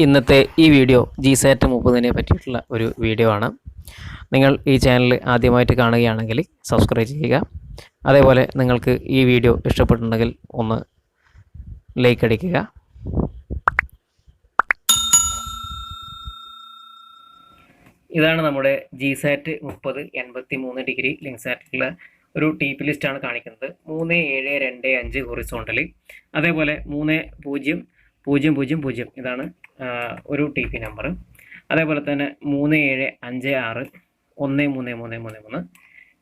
ഇന്നത്തെ ഈ video GSAT 30നെ പറ്റിയിട്ടുള്ള ഒരു വീഡിയോ ആണ്. നിങ്ങൾ ഈ ചാനൽ ആദ്യമായിട്ട് കാണുകയാണെങ്കിൽ സബ്സ്ക്രൈബ് ചെയ്യുക. അതേപോലെ നിങ്ങൾക്ക് ഈ വീഡിയോ ഇഷ്ടപ്പെട്ടിട്ടുണ്ടെങ്കിൽ ഒന്ന് ലൈക്ക് അടിക്കുക. ഇതാണ് നമ്മുടെ GSAT 30 83 ഡിഗ്രി ലിങ്ക്സാറ്റുള്ള ഒരു TP ലിസ്റ്റാണ് കാണിക്കുന്നത്. 3725 ഹൊറിസോണ്ടൽ, അതേപോലെ 3000 ഇതാണ് ഒരു TP നമ്പർ. അതേപോലെ തന്നെ 3756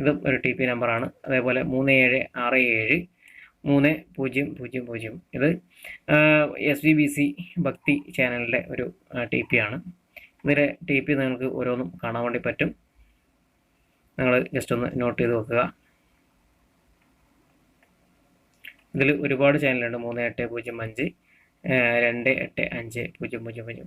ഇതും ഒരു TP നമ്പറാണ്. അതേപോലെ 3767 ഇത് SVBC ഭക്തി ചാനലിൻ്റെ ഒരു TP ആണ്. ഇതിലെ TP നിങ്ങൾക്ക് ഓരോന്നും കാണാൻ വേണ്ടി പറ്റും. നിങ്ങൾ ജസ്റ്റ് ഒന്ന് നോട്ട് ചെയ്ത് വെക്കുക. ഇതിൽ ഒരുപാട് ചാനലുണ്ട്. 3805 285000.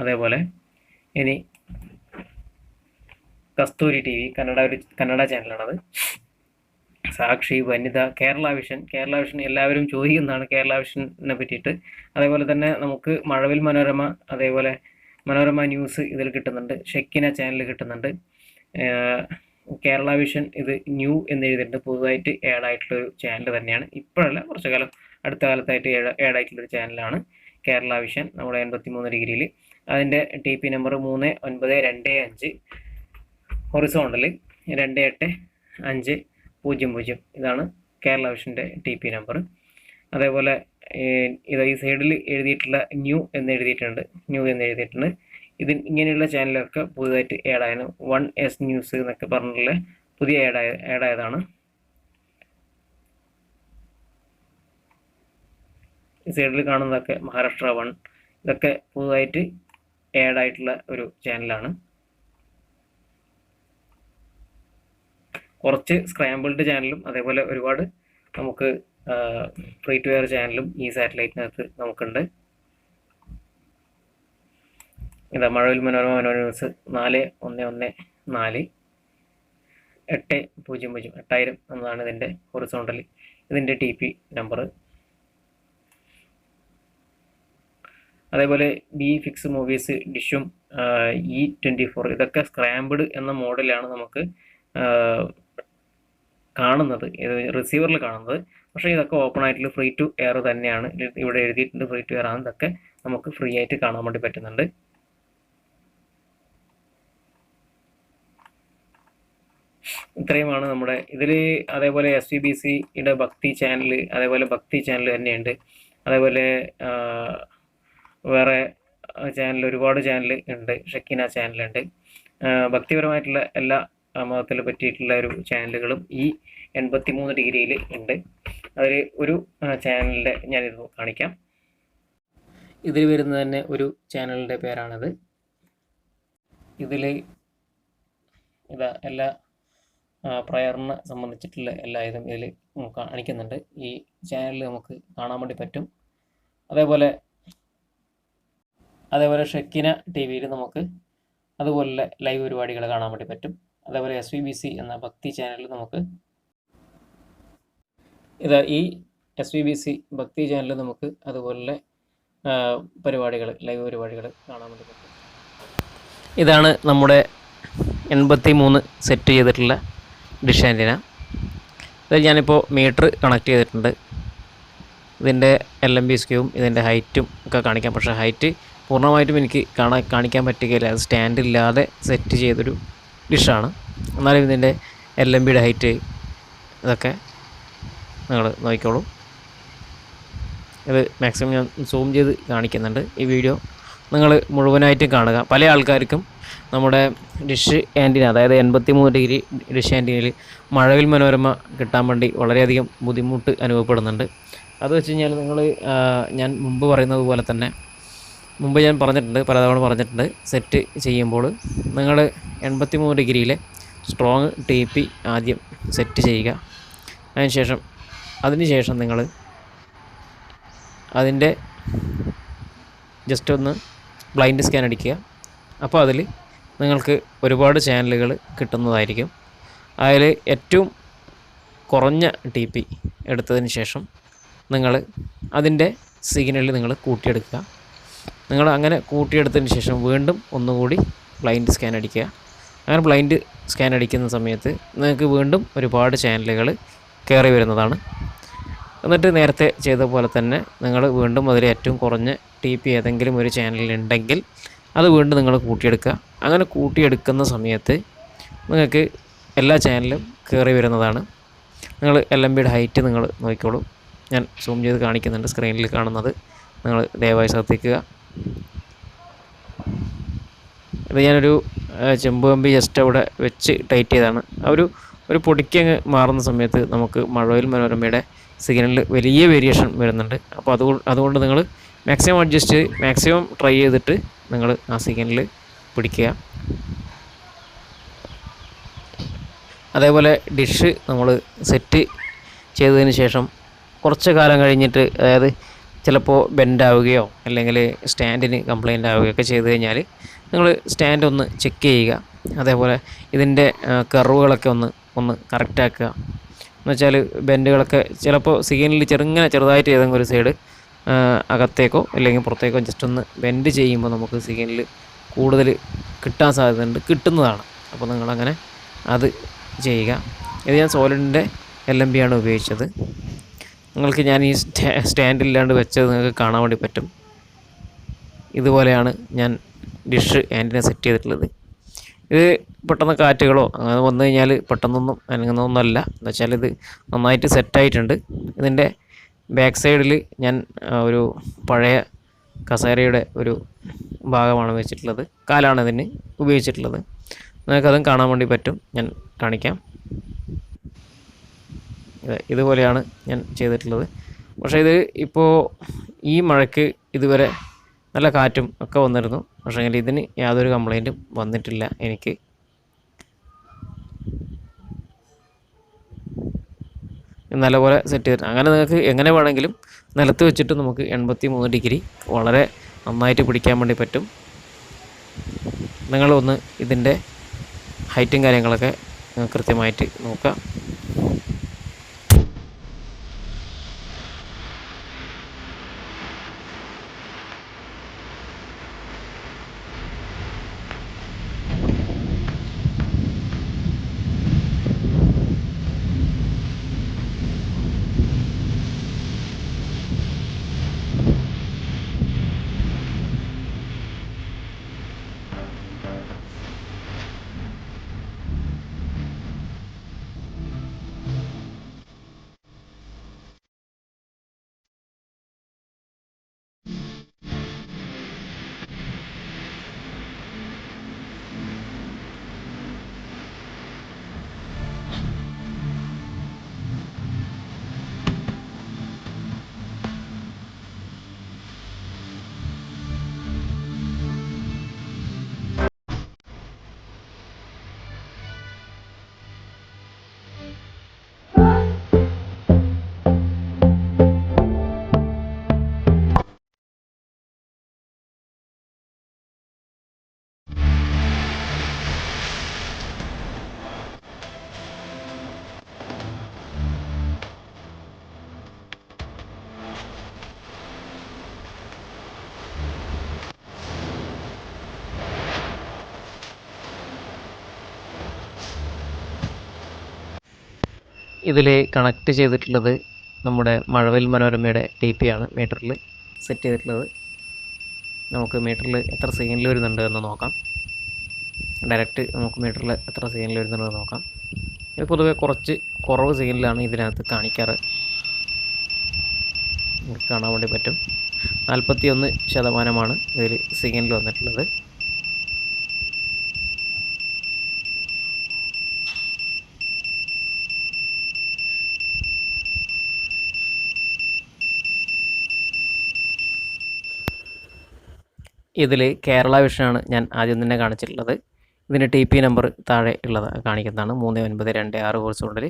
അതേപോലെ ഇനി കസ്തൂരി TV കന്നഡ ചാനലാണത്. സാക്ഷി, വനിത, കേരള വിഷൻ എല്ലാവരും ചോദിക്കുന്നതാണ് കേരള വിഷനെ പറ്റിയിട്ട്. അതേപോലെ തന്നെ നമുക്ക് മഴവിൽ മനോരമ, അതേപോലെ മനോരമ ന്യൂസ് ഇതിൽ കിട്ടുന്നുണ്ട്. ഷെക്കിന ചാനൽ കിട്ടുന്നുണ്ട്. കേരള വിഷൻ ഇത് ന്യൂ എന്ന് എഴുതിയിട്ടുണ്ട്. പുതുതായിട്ട് ആഡ് ആയിട്ടുള്ളൊരു ചാനൽ തന്നെയാണ്. ഇപ്പോഴല്ല, കുറച്ചു കാലം അടുത്ത കാലത്തായിട്ട് ആഡ് ആയിട്ടുള്ളൊരു ചാനലാണ് കേരള വിഷൻ നമ്മുടെ 83 ഡിഗ്രിയിൽ. അതിൻ്റെ TP നമ്പർ 3925 ഹൊറിസോണ്ടൽ 28500. ഇതാണ് കേരള വിഷൻ്റെ TP നമ്പർ. അതേപോലെ ഇത് ഈ സൈഡിൽ എഴുതിയിട്ടുള്ള ന്യൂ എന്ന് എഴുതിയിട്ടുണ്ട്. ഇത് ഇങ്ങനെയുള്ള ചാനലൊക്കെ പുതുതായിട്ട് ആഡായാണ്. 1S ന്യൂസ് എന്നൊക്കെ പറഞ്ഞിട്ടുള്ള പുതിയ ആഡായതാണ്. ഈ സൈഡിൽ കാണുന്നതൊക്കെ മഹാരാഷ്ട്ര 1, ഇതൊക്കെ പുതുതായിട്ട് ആഡായിട്ടുള്ള ഒരു ചാനലാണ്. കുറച്ച് സ്ക്രാമ്പിൾഡ് ചാനലും അതേപോലെ ഒരുപാട് നമുക്ക് ഫ്രീ ടു എയർ ചാനലും ഈ സാറ്റലൈറ്റിനകത്ത് നമുക്കുണ്ട്. ഇതാ മഴവിൽ മനോരമ ന്യൂസ് 4114 8000 എന്നതാണ് ഇതിൻ്റെ ഹൊറിസോണ്ടൽ. ഇതിൻ്റെ TP നമ്പർ. അതേപോലെ ഫിക്സ് മൂവീസ്, ഡിഷും E24 ഇതൊക്കെ സ്ക്രാമ്പിഡ് എന്ന മോഡലാണ് നമുക്ക് കാണുന്നത്, റിസീവറിൽ കാണുന്നത്. പക്ഷേ ഇതൊക്കെ ഓപ്പൺ ആയിട്ടുള്ള ഫ്രീ ടു എയർ തന്നെയാണ്. ഇവിടെ എഴുതിയിട്ടുണ്ട് ഫ്രീ ടു എയർ ആണ്. ഇതൊക്കെ നമുക്ക് ഫ്രീ ആയിട്ട് കാണാൻ വേണ്ടി പറ്റുന്നുണ്ട്. ഇത്രയുമാണ് നമ്മുടെ ഇതിൽ. അതേപോലെ SVBCയുടെ ഭക്തി ചാനൽ, അതേപോലെ ഭക്തി ചാനൽ തന്നെയുണ്ട്. അതേപോലെ വേറെ ചാനൽ, ഒരുപാട് ചാനൽ ഉണ്ട്. ഷെക്കിന ചാനലുണ്ട്. ഭക്തിപരമായിട്ടുള്ള എല്ലാ മതത്തിനെ പറ്റിയിട്ടുള്ള ഒരു ചാനലുകളും ഈ 83 ഡിഗ്രിയിൽ ഉണ്ട്. അതിൽ ഒരു ചാനലിൻ്റെ ഞാനിത് കാണിക്കാം. ഇതിൽ വരുന്ന തന്നെ ഒരു ചാനലിൻ്റെ പേരാണിത്. ഇതിൽ ഇതാ എല്ലാ പ്രയറിനെ സംബന്ധിച്ചിട്ടുള്ള എല്ലാ ഇതും ഇതിൽ കാണിക്കുന്നുണ്ട്. ഈ ചാനലിൽ നമുക്ക് കാണാൻ വേണ്ടി പറ്റും. അതേപോലെ ഷെക്കിന TVയിൽ നമുക്ക് അതുപോലെ ലൈവ് പരിപാടികൾ കാണാൻ വേണ്ടി പറ്റും. അതേപോലെ SVBC എന്ന ഭക്തി ചാനലിൽ നമുക്ക് ഈ SVBC ഭക്തി ചാനലിൽ നമുക്ക് അതുപോലെ ലൈവ് പരിപാടികൾ കാണാൻ വേണ്ടി പറ്റും. ഇതാണ് നമ്മുടെ 83 സെറ്റ് ചെയ്തിട്ടുള്ള ഡിഷ് ആൻറ്റിന. ഇത് ഞാനിപ്പോൾ മീറ്റർ കണക്ട് ചെയ്തിട്ടുണ്ട്. ഇതിൻ്റെ LMB സ്ക്യൂവും ഇതിൻ്റെ ഹൈറ്റും ഒക്കെ കാണിക്കാം. പക്ഷേ ഹൈറ്റ് പൂർണ്ണമായിട്ടും എനിക്ക് കാണിക്കാൻ പറ്റുകയില്ല. അത് സ്റ്റാൻഡ് ഇല്ലാതെ സെറ്റ് ചെയ്തൊരു ഡിഷാണ്. എന്നാലും ഇതിൻ്റെ LMBയുടെ ഹൈറ്റ് ഇതൊക്കെ നിങ്ങൾ നോക്കിക്കോളൂ. ഇത് മാക്സിമം ഞാൻ സൂം ചെയ്ത് കാണിക്കുന്നുണ്ട്. ഈ വീഡിയോ നിങ്ങൾ മുഴുവനായിട്ടും കാണുക. പല ആൾക്കാർക്കും നമ്മുടെ ഡിഷ് ആൻറ്റിന, അതായത് 83 ഡിഗ്രി ഡിഷ് ആൻറ്റിനയിൽ മഴവിൽ മനോരമ കിട്ടാൻ വേണ്ടി വളരെയധികം ബുദ്ധിമുട്ട് അനുഭവപ്പെടുന്നുണ്ട്. അത് വെച്ച് കഴിഞ്ഞാൽ നിങ്ങൾ ഞാൻ മുമ്പ് പറയുന്നത് പോലെ തന്നെ ഞാൻ പലതവണ പറഞ്ഞിട്ടുണ്ട്, സെറ്റ് ചെയ്യുമ്പോൾ നിങ്ങൾ 83 ഡിഗ്രിയിലെ സ്ട്രോങ് TP ആദ്യം സെറ്റ് ചെയ്യുക. അതിനുശേഷം നിങ്ങൾ അതിൻ്റെ ജസ്റ്റ് ഒന്ന് ബ്ലൈൻഡ് സ്കാൻ അടിക്കുക. അപ്പോൾ അതിൽ നിങ്ങൾക്ക് ഒരുപാട് ചാനലുകൾ കിട്ടുന്നതായിരിക്കും. അതിൽ ഏറ്റവും കുറഞ്ഞ TP എടുത്തതിന് ശേഷം നിങ്ങൾ അതിൻ്റെ സിഗ്നൽ നിങ്ങൾ കൂട്ടിയെടുക്കുക. നിങ്ങൾ അങ്ങനെ കൂട്ടിയെടുത്തതിന് ശേഷം വീണ്ടും ഒന്നുകൂടി ബ്ലൈൻഡ് സ്കാൻ അടിക്കുക. അങ്ങനെ ബ്ലൈൻഡ് സ്കാൻ അടിക്കുന്ന സമയത്ത് നിങ്ങൾക്ക് വീണ്ടും ഒരുപാട് ചാനലുകൾ കയറി വരുന്നതാണ്. എന്നിട്ട് നേരത്തെ ചെയ്ത പോലെ തന്നെ നിങ്ങൾ വീണ്ടും അതിൽ ഏറ്റവും കുറഞ്ഞ TP ഏതെങ്കിലും ഒരു ചാനലിലുണ്ടെങ്കിൽ അത് വീണ്ടും നിങ്ങൾ കൂട്ടിയെടുക്കുക. അങ്ങനെ കൂട്ടിയെടുക്കുന്ന സമയത്ത് നിങ്ങൾക്ക് എല്ലാ ചാനലും കയറി വരുന്നതാണ്. നിങ്ങൾ LMBയുടെ ഹൈറ്റ് നിങ്ങൾ നോക്കിക്കോളൂ. ഞാൻ സൂം ചെയ്ത് കാണിക്കുന്നുണ്ട്, സ്ക്രീനിൽ കാണുന്നത് നിങ്ങൾ ദയവായി ശ്രദ്ധിക്കുക. ഇത് ഞാനൊരു ചെമ്പ് കമ്പി ജസ്റ്റ് അവിടെ വെച്ച് ടൈറ്റ് ചെയ്താണ്. ഒരു പൊടിക്കങ്ങ് മാറുന്ന സമയത്ത് നമുക്ക് മഴവിൽ മനോരമയുടെ സിഗ്നലിൽ വലിയ വേരിയേഷൻ വരുന്നുണ്ട്. അപ്പോൾ അതുകൊണ്ട് നിങ്ങൾ മാക്സിമം ട്രൈ ചെയ്തിട്ട് നിങ്ങൾ ആ സിഗ്നലിൽ പിടിക്കുക. അതേപോലെ ഡിഷ് നമ്മൾ സെറ്റ് ചെയ്തതിന് ശേഷം കുറച്ച് കാലം കഴിഞ്ഞിട്ട്, അതായത് ചിലപ്പോൾ ബെൻഡാവുകയോ അല്ലെങ്കിൽ സ്റ്റാൻഡിന് കംപ്ലൈൻ്റ് ആവുകയോ ഒക്കെ ചെയ്ത് കഴിഞ്ഞാൽ നിങ്ങൾ സ്റ്റാൻഡ് ഒന്ന് ചെക്ക് ചെയ്യുക. അതേപോലെ ഇതിൻ്റെ കർവുകളൊക്കെ ഒന്ന് കറക്റ്റാക്കുക. എന്നുവെച്ചാൽ ബെൻഡുകളൊക്കെ ചിലപ്പോൾ സിഗ്നലിൽ ചെറുതായിട്ട് ഏതെങ്കിലും ഒരു സൈഡ് അകത്തേക്കോ അല്ലെങ്കിൽ പുറത്തേക്കോ ജസ്റ്റ് ഒന്ന് ബെൻഡ് ചെയ്യുമ്പോൾ നമുക്ക് സിഗ്നലിൽ കൂടുതൽ കിട്ടാൻ സാധ്യതയുണ്ട്, കിട്ടുന്നതാണ്. അപ്പോൾ നിങ്ങളങ്ങനെ അത് ചെയ്യുക. ഇത് ഞാൻ സോളിഡിൻ്റെ LMB ആണ് ഉപയോഗിച്ചത്. നിങ്ങൾക്ക് ഞാൻ ഈ സ്റ്റാൻഡില്ലാണ്ട് വെച്ചത് നിങ്ങൾക്ക് കാണാൻ വേണ്ടി പറ്റും. ഇതുപോലെയാണ് ഞാൻ ഡിഷ് ആൻറ്റിന സെറ്റ് ചെയ്തിട്ടുള്ളത്. ഇത് പെട്ടെന്ന് കാറ്റുകളോ അങ്ങനെ വന്നു കഴിഞ്ഞാൽ പെട്ടെന്നൊന്നും അനങ്ങുന്നൊന്നുമല്ല. എന്ന് വെച്ചാൽ ഇത് നന്നായിട്ട് സെറ്റായിട്ടുണ്ട്. ഇതിൻ്റെ ബാക്ക് സൈഡിൽ ഞാൻ ഒരു പഴയ കസേരയുടെ ഒരു ഭാഗമാണ് വെച്ചിട്ടുള്ളത്, കാലാണ് ഇതിന് ഉപയോഗിച്ചിട്ടുള്ളത്. നിങ്ങൾക്കതും കാണാൻ വേണ്ടി പറ്റും, ഞാൻ കാണിക്കാം. ഇതുപോലെയാണ് ഞാൻ ചെയ്തിട്ടുള്ളത്. പക്ഷേ ഇത് ഇപ്പോൾ ഈ മഴയ്ക്ക് ഇതുവരെ നല്ല കാറ്റും ഒക്കെ വന്നിരുന്നു. പക്ഷേ ഇതിന് യാതൊരു കംപ്ലൈൻറ്റും വന്നിട്ടില്ല എനിക്ക്. നല്ലപോലെ സെറ്റ് ചെയ്തിട്ട് അങ്ങനെ നിങ്ങൾക്ക് എങ്ങനെ വേണമെങ്കിലും നിലത്ത് വെച്ചിട്ട് നമുക്ക് 83 ഡിഗ്രി വളരെ നന്നായിട്ട് പിടിക്കാൻ വേണ്ടി പറ്റും. നിങ്ങളൊന്ന് ഇതിൻ്റെ ഹൈറ്റും കാര്യങ്ങളൊക്കെ കൃത്യമായിട്ട് നോക്കുക. ഇതിൽ കണക്ട് ചെയ്തിട്ടുള്ളത് നമ്മുടെ മഴവിൽ മനോരമയുടെ TP ആണ് മീറ്ററിൽ സെറ്റ് ചെയ്തിട്ടുള്ളത്. നമുക്ക് മീറ്ററിൽ എത്ര സിഗ്നൽ വരുന്നുണ്ട് എന്ന് നോക്കാം. ഡയറക്റ്റ് നമുക്ക് മീറ്ററിൽ എത്ര സിഗ്നൽ വരുന്നുണ്ടെന്ന് നോക്കാം. ഇത് പൊതുവെ കുറച്ച് കുറവ് സിഗ്നലാണ് ഇതിനകത്ത് കാണിക്കാറ്. നിങ്ങൾക്ക് കാണാൻ വേണ്ടി പറ്റും. 41% ഇതിൽ സിഗ്നൽ വന്നിട്ടുള്ളത്. ഇതിൽ കേരള വിഷനാണ് ഞാൻ ആദ്യം തന്നെ കാണിച്ചിട്ടുള്ളത്. ഇതിൻ്റെ TP നമ്പർ താഴെ ഉള്ളത് കാണിക്കുന്നതാണ്. 3926 ഹോഴ്സോണ്ടിൽ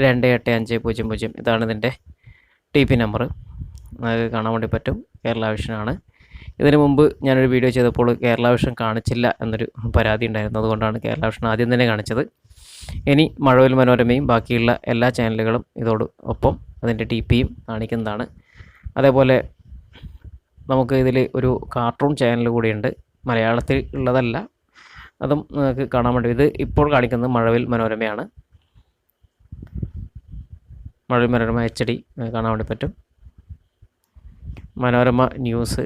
28500. ഇതാണ് ഇതിൻ്റെ TP നമ്പർ. അത് കാണാൻ വേണ്ടി പറ്റും. കേരള വിഷനാണ്. ഇതിന് മുമ്പ് ഞാനൊരു വീഡിയോ ചെയ്തപ്പോൾ കേരള വിഷൻ കാണിച്ചില്ല എന്നൊരു പരാതി ഉണ്ടായിരുന്നു. അതുകൊണ്ടാണ് കേരള വിഷൻ ആദ്യം തന്നെ കാണിച്ചത്. ഇനി മഴവിൽ മനോരമയും ബാക്കിയുള്ള എല്ലാ ചാനലുകളും ഇതോടൊപ്പം അതിൻ്റെ TPയും കാണിക്കുന്നതാണ്. അതേപോലെ നമുക്ക് ഇതിൽ ഒരു കാർട്ടൂൺ ചാനൽ കൂടിയുണ്ട്. മലയാളത്തിൽ ഉള്ളതല്ല, അതും നിങ്ങൾക്ക് കാണാൻ വേണ്ടി. ഇത് ഇപ്പോൾ കാണിക്കുന്നത് മഴവിൽ മനോരമയാണ്. മഴവിൽ മനോരമ HD കാണാൻ വേണ്ടി പറ്റും. മനോരമ ന്യൂസ്,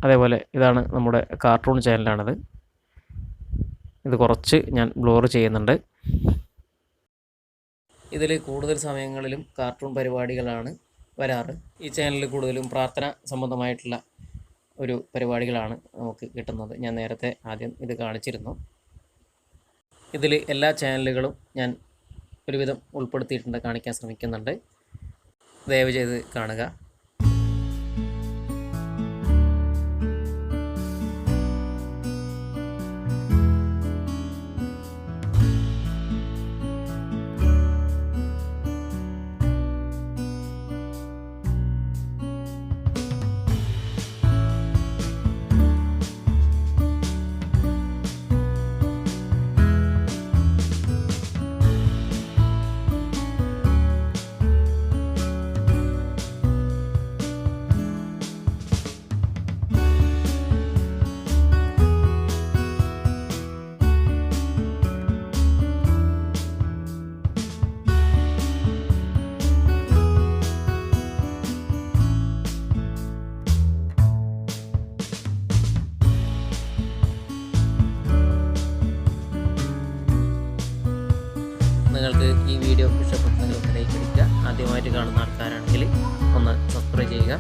അതേപോലെ ഇതാണ് നമ്മുടെ കാർട്ടൂൺ ചാനലാണിത്. ഇത് കുറച്ച് ഞാൻ ബ്ലോർ ചെയ്യുന്നുണ്ട്. ഇതിൽ കൂടുതൽ സമയങ്ങളിലും കാർട്ടൂൺ പരിപാടികളാണ് വരാറ്. ഈ ചാനലിൽ കൂടുതലും പ്രാർത്ഥന സംബന്ധമായിട്ടുള്ള ഒരു പരിപാടികളാണ് നമുക്ക് കിട്ടുന്നത്. ഞാൻ നേരത്തെ ആദ്യം ഇത് കാണിച്ചിരുന്നു. ഇതിൽ എല്ലാ ചാനലുകളും ഞാൻ ഒരുവിധം ഉൾപ്പെടുത്തിയിട്ടുണ്ട്, കാണിക്കാൻ ശ്രമിക്കുന്നുണ്ട്. ദയവ് ചെയ്ത് കാണുക. നിങ്ങൾക്ക് ഈ വീഡിയോ ഇഷ്ടപ്പെട്ടെങ്കിൽ ഒന്ന് ലൈക്ക് അടിക്കുക. ആദ്യമായിട്ട് കാണുന്ന ആൾക്കാരാണെങ്കിൽ ഒന്ന് സബ്സ്ക്രൈബ് ചെയ്യുക.